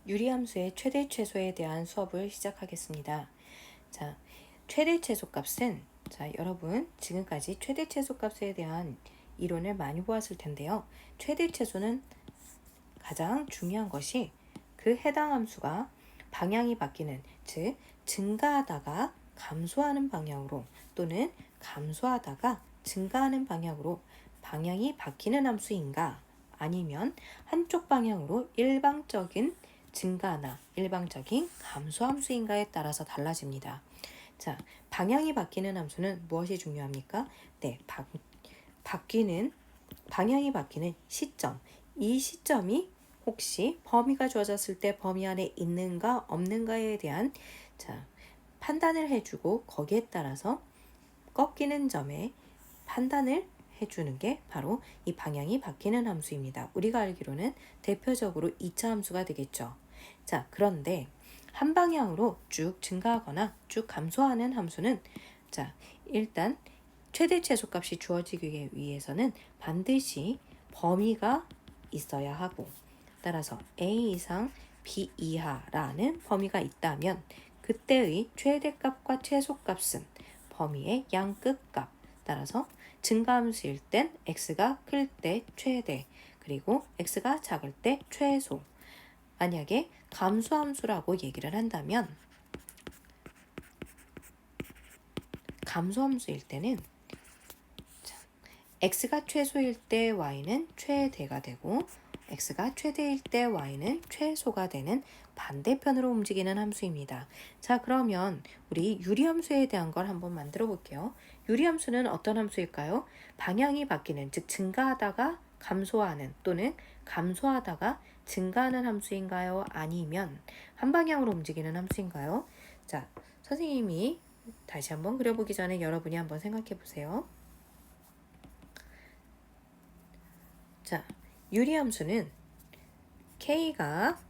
유리함수의 최대 최소에 대한 수업을 시작하겠습니다. 자, 최대 최소값은 여러분 지금까지 최대 최소값에 대한 이론을 많이 보았을 텐데요. 최대 최소는 가장 중요한 것이 그 해당 함수가 방향이 바뀌는, 즉 증가하다가 감소하는 방향으로 또는 감소하다가 증가하는 방향으로 방향이 바뀌는 함수인가, 아니면 한쪽 방향으로 일방적인 증가나 일방적인 감소 함수인가에 따라서 달라집니다. 자, 방향이 바뀌는 함수는 무엇이 중요합니까? 네, 방향이 바뀌는 시점. 이 시점이 혹시 범위가 주어졌을 때 범위 안에 있는가 없는가에 대한 판단을 해주고, 거기에 따라서 꺾이는 점에 판단을 해주는 게 바로 이 방향이 바뀌는 함수입니다. 우리가 알기로는 대표적으로 2차 함수가 되겠죠. 자, 그런데 한 방향으로 쭉 증가하거나 쭉 감소하는 함수는 일단 최대 최소값이 주어지기 위해서는 반드시 범위가 있어야 하고, 따라서 a 이상 b 이하라는 범위가 있다면 그때의 최대값과 최소값은 범위의 양끝값, 따라서 증가함수일 땐 x가 클 때 최대, 그리고 x가 작을 때 최소. 만약에 감소함수라고 얘기를 한다면, 감소함수일 때는 x가 최소일 때 y는 최대가 되고 x가 최대일 때 y는 최소가 되는 반대편으로 움직이는 함수입니다. 자, 그러면 우리 유리함수에 대한 걸 한번 만들어 볼게요. 유리함수는 어떤 함수일까요? 방향이 바뀌는, 즉 증가하다가 감소하는 또는 감소하다가 증가하는 함수인가요? 아니면 한 방향으로 움직이는 함수인가요? 자, 선생님이 다시 한번 그려보기 전에 여러분이 한번 생각해 보세요. 자, 유리함수는 K가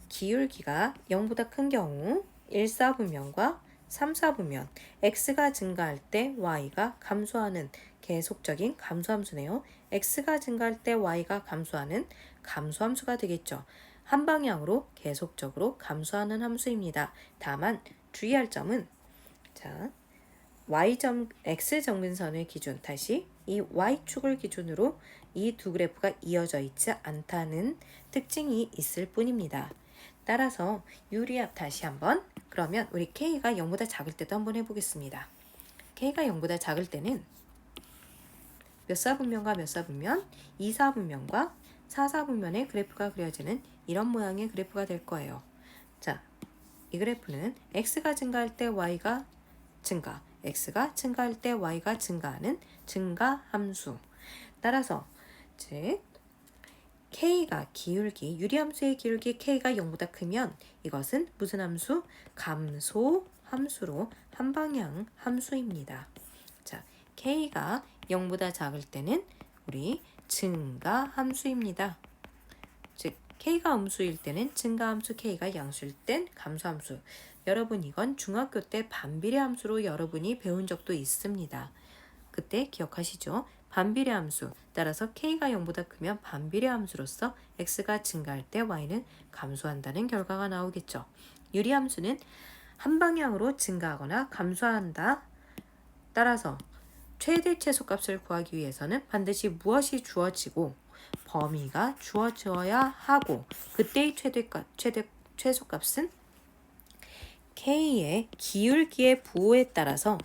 기울기가 0보다 큰 경우 1사분면과 3사분면, X가 증가할 때 Y가 감소하는 계속적인 감소함수네요. X가 증가할 때 Y가 감소하는 감소함수가 되겠죠. 한 방향으로 계속적으로 감소하는 함수입니다. 다만 주의할 점은 X정근선을 기준, 다시 이 Y축을 기준으로 이 두 그래프가 이어져 있지 않다는 특징이 있을 뿐입니다. 따라서 다시 한번, 그러면 우리 K가 0보다 작을 때도 한번 해보겠습니다. K가 0보다 작을 때는 몇 사분면과 몇 사분면, 2사분면과 4사분면의 그래프가 그려지는 이런 모양의 그래프가 될 거예요. 자, 이 그래프는 X가 증가할 때 Y가 증가, X가 증가할 때 Y가 증가하는 증가함수. 따라서 즉 K가 유리함수의 기울기 K가 0보다 크면 이것은 무슨 함수? 감소 함수로 한방향 함수입니다. 자, K가 0보다 작을 때는 우리 증가 함수입니다. 즉 K가 음수일 때는 증가함수, K가 양수일 땐 감소함수. 여러분, 이건 중학교 때 반비례 함수로 여러분이 배운 적도 있습니다. 그때 기억하시죠? 반비례 함수. 따라서 K가 0보다 크면 반비례 함수로서 X가 증가할 때 Y는 감소한다는 결과가 나오겠죠. 유리함수는 한 방향으로 증가하거나 감소한다. 따라서 최대 최소값을 구하기 위해서는 반드시 무엇이 주어지고 범위가 주어져야 하고, 그때의 최소값은 K의 기울기의 부호에 따라서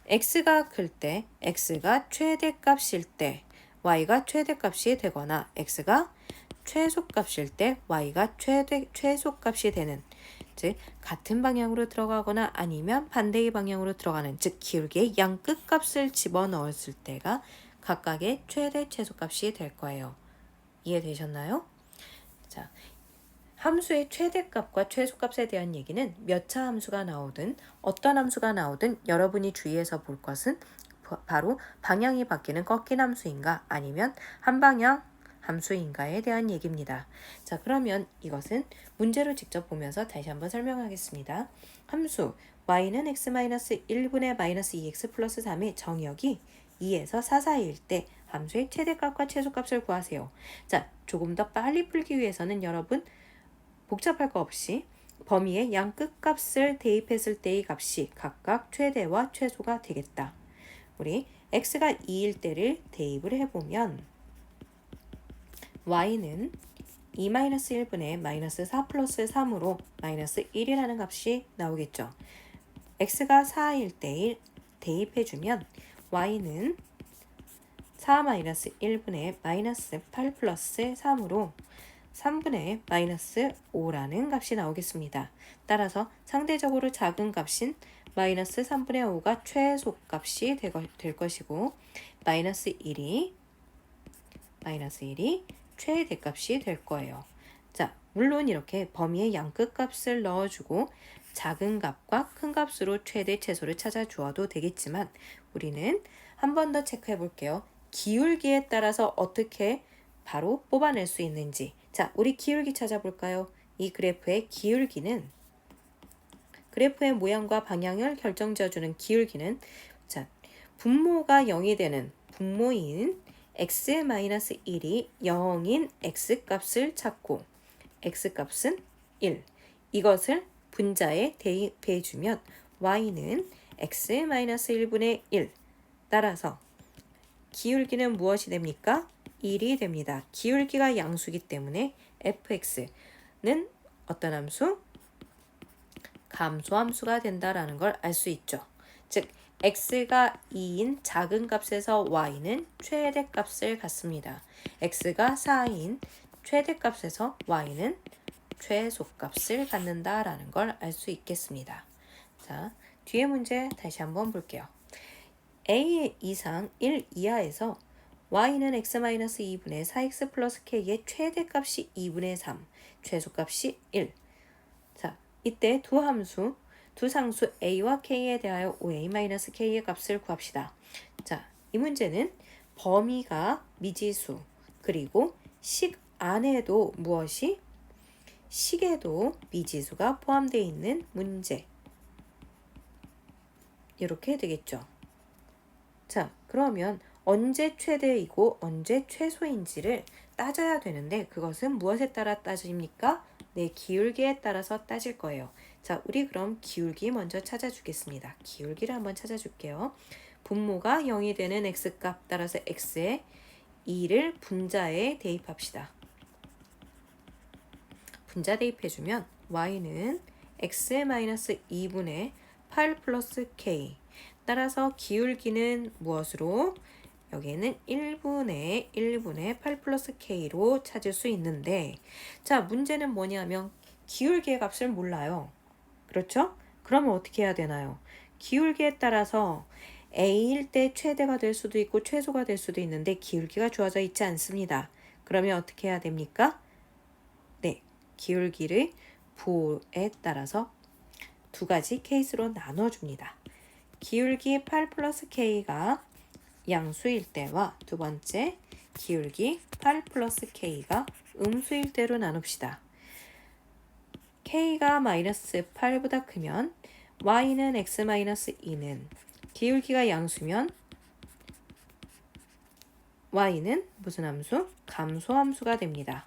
X가 클 때, X가 최대값일 때 Y가 최대값이 되거나 X가 최소값일 때 Y가 최소값이 되는, 즉 같은 방향으로 들어가거나 아니면 반대의 방향으로 들어가는, 즉 기울기의 양 끝값을 집어넣었을 때가 각각의 최대 최소값이 될 거예요. 이해되셨나요? 자, 함수의 최대값과 최소값에 대한 얘기는 몇 차 함수가 나오든 어떤 함수가 나오든 여러분이 주의해서 볼 것은 바로 방향이 바뀌는 꺾인 함수인가 아니면 한 방향 함수인가에 대한 얘기입니다. 자, 그러면 이것은 문제로 직접 보면서 다시 한번 설명하겠습니다. 함수 y는 x-1분의 -2x 플러스 3의 정의역이 2에서 4 사이일 때 함수의 최대값과 최소값을 구하세요. 자, 조금 더 빨리 풀기 위해서는 여러분 복잡할 거 없이 범위에 양 끝값을 대입했을 때의 값이 각각 최대와 최소가 되겠다. 우리 x가 2일 때를 대입을 해보면 y는 2-1분의 마이너스 4 플러스 3으로 마이너스 1이라는 값이 나오겠죠. x가 4일 때 대입해주면 y는 4-1분의 마이너스 8 플러스 3으로 3분의 마이너스 5라는 값이 나오겠습니다. 따라서 상대적으로 작은 값인 마이너스 3분의 5가 최소값이 될 것이고 마이너스 1이 최대값이 될 거예요. 자, 물론 이렇게 범위에 양 끝값을 넣어주고 작은 값과 큰 값으로 최대 최소를 찾아주어도 되겠지만 우리는 한 번 더 체크해 볼게요. 기울기에 따라서 어떻게 바로 뽑아낼 수 있는지. 자, 우리 기울기 찾아볼까요? 이 그래프의 기울기는 그래프의 모양과 방향을 결정지어주는 기울기는 자, 분모가 0이 되는 분모인 x-1이 0인 x값을 찾고 x값은 1. 이것을 분자에 대입해주면 y는 x-1분의 1. 따라서 기울기는 무엇이 됩니까? 1이 됩니다. 기울기가 양수이기 때문에 fx는 어떤 함수? 감소함수가 된다라는 걸 알 수 있죠. 즉 x가 2인 작은 값에서 y는 최대값을 갖습니다. x가 4인 최대값에서 y는 최소값을 갖는다라는 걸 알 수 있겠습니다. 자, 뒤에 문제 다시 한번 볼게요. a 이상 1 이하에서 y는 x-2분의 4x 플러스 k의 최대값이 2분의 3, 최소값이 1. 자, 이때 두 상수 a와 k에 대하여 5a-k의 값을 구합시다. 자, 이 문제는 범위가 미지수 그리고 식 안에도 무엇이? 식에도 미지수가 포함되어 있는 문제. 이렇게 되겠죠. 자, 그러면 언제 최대이고 언제 최소인지를 따져야 되는데 그것은 무엇에 따라 따집니까? 네, 기울기에 따라서 따질 거예요. 자, 우리 그럼 기울기 먼저 찾아주겠습니다. 기울기를 한번 찾아줄게요. 분모가 0이 되는 x값 따라서 x에 2를 분자에 대입합시다. 분자 대입해주면 y는 x-2분의 8 플러스 k 따라서 기울기는 무엇으로? 여기에는 1분의 8 플러스 k로 찾을 수 있는데 자, 문제는 뭐냐면 기울기의 값을 몰라요. 그렇죠? 그러면 어떻게 해야 되나요? 기울기에 따라서 a일 때 최대가 될 수도 있고 최소가 될 수도 있는데 기울기가 주어져 있지 않습니다. 그러면 어떻게 해야 됩니까? 네, 기울기를 부호에 따라서 두 가지 케이스로 나눠줍니다. 기울기 8 플러스 k가 양수일 때와 두 번째 기울기 8 플러스 k가 음수일 때로 나눕시다. k가 마이너스 8보다 크면 y는 x-2는 기울기가 양수면 y는 무슨 함수? 감소함수가 됩니다.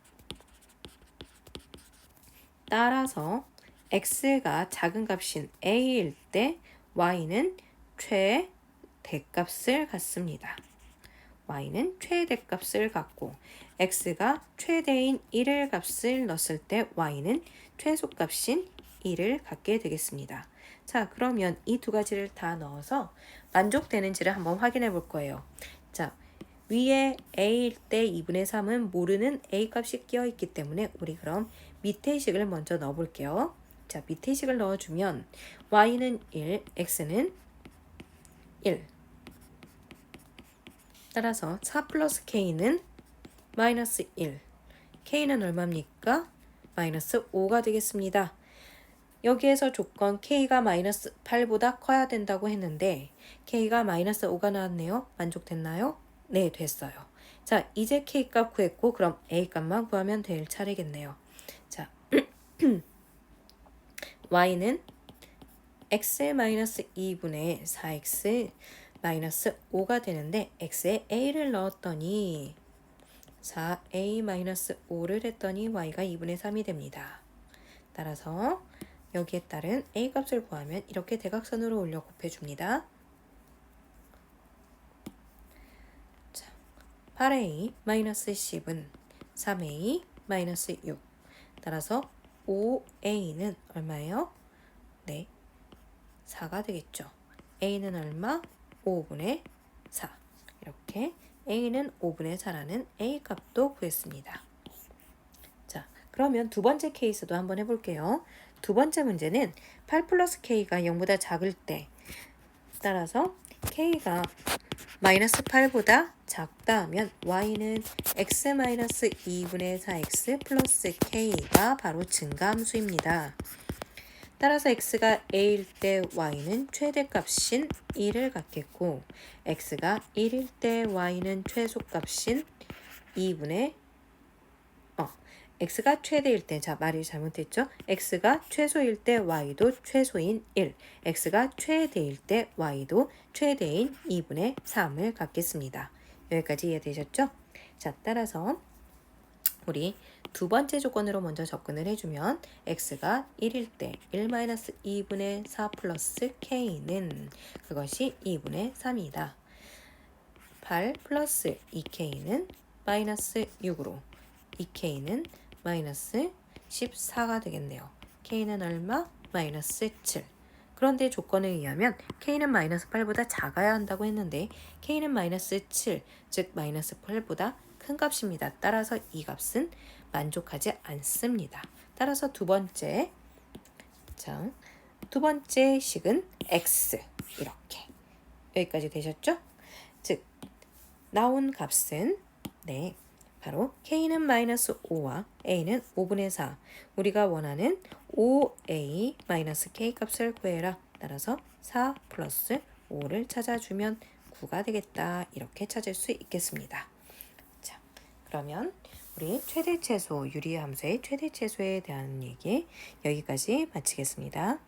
따라서 x가 작은 값인 a일 때 y는 최대값을 갖습니다. y는 최대값을 갖고 x가 최대인 1을 값을 넣었을 때 y는 최소값인 1을 갖게 되겠습니다. 자, 그러면 이 두 가지를 다 넣어서 만족되는지를 한번 확인해 볼 거예요. 자, 위에 a일 때 2분의 3은 모르는 a 값이 끼어 있기 때문에 우리 그럼 밑에 식을 먼저 넣어 볼게요. 자, 밑에 식을 넣어주면 y는 1, x는 1. 따라서 4 플러스 k는 마이너스 1. k는 얼마입니까? 마이너스 5가 되겠습니다. 여기에서 조건 k가 마이너스 8보다 커야 된다고 했는데 k가 마이너스 5가 나왔네요. 만족됐나요? 네, 됐어요. 자, 이제 k 값 구했고 그럼 a 값만 구하면 될 차례겠네요. 자, y는 x-2분의 4x 마이너스 5가 되는데 x에 a를 넣었더니 4a 마이너스 5를 했더니 y가 2분의 3이 됩니다. 따라서 여기에 따른 a 값을 구하면 이렇게 대각선으로 올려 곱해줍니다. 자, 8a 마이너스 10은 3a 마이너스 6. 따라서 5a는 얼마예요? 네, 4가 되겠죠. a는 얼마? 5분의 4. 이렇게 a는 5분의 4라는 a 값도 구했습니다. 자, 그러면 두 번째 케이스도 한번 해볼게요. 두 번째 문제는 8 플러스 k가 0보다 작을 때, 따라서 k가 마이너스 8보다 작다 하면 y는 x 마이너스 2분의 4x 플러스 k가 바로 증가함수입니다. 따라서 x가 a일 때 y는 최대값인 1을 갖겠고 x가 1일 때 y는 최소값인 2분의 x가 최대일 때, 자 말이 잘못했죠? x가 최소일 때 y도 최소인 1, x가 최대일 때 y도 최대인 2분의 3을 갖겠습니다. 여기까지 이해되셨죠? 자, 따라서 우리 두 번째 조건으로 먼저 접근을 해주면 x가 1일 때 1-2분의 4 플러스 k는 그것이 2분의 3이다. 8 플러스 2k는 마이너스 6으로 2k는 마이너스 14가 되겠네요. k는 얼마? 마이너스 7. 그런데 조건에 의하면 k는 마이너스 8보다 작아야 한다고 했는데 k는 마이너스 7, 즉 마이너스 8보다 큰 값입니다. 따라서 이 값은 만족하지 않습니다. 따라서 두 번째 식은 x, 이렇게 여기까지 되셨죠? 즉 나온 값은 바로 k는 마이너스 5와 a는 5분의 4. 우리가 원하는 5a 마이너스 k 값을 구해라. 따라서 4 플러스 5를 찾아주면 9가 되겠다. 이렇게 찾을 수 있겠습니다. 자, 그러면 우리 최대최소, 유리함수의 최대최소에 대한 얘기 여기까지 마치겠습니다.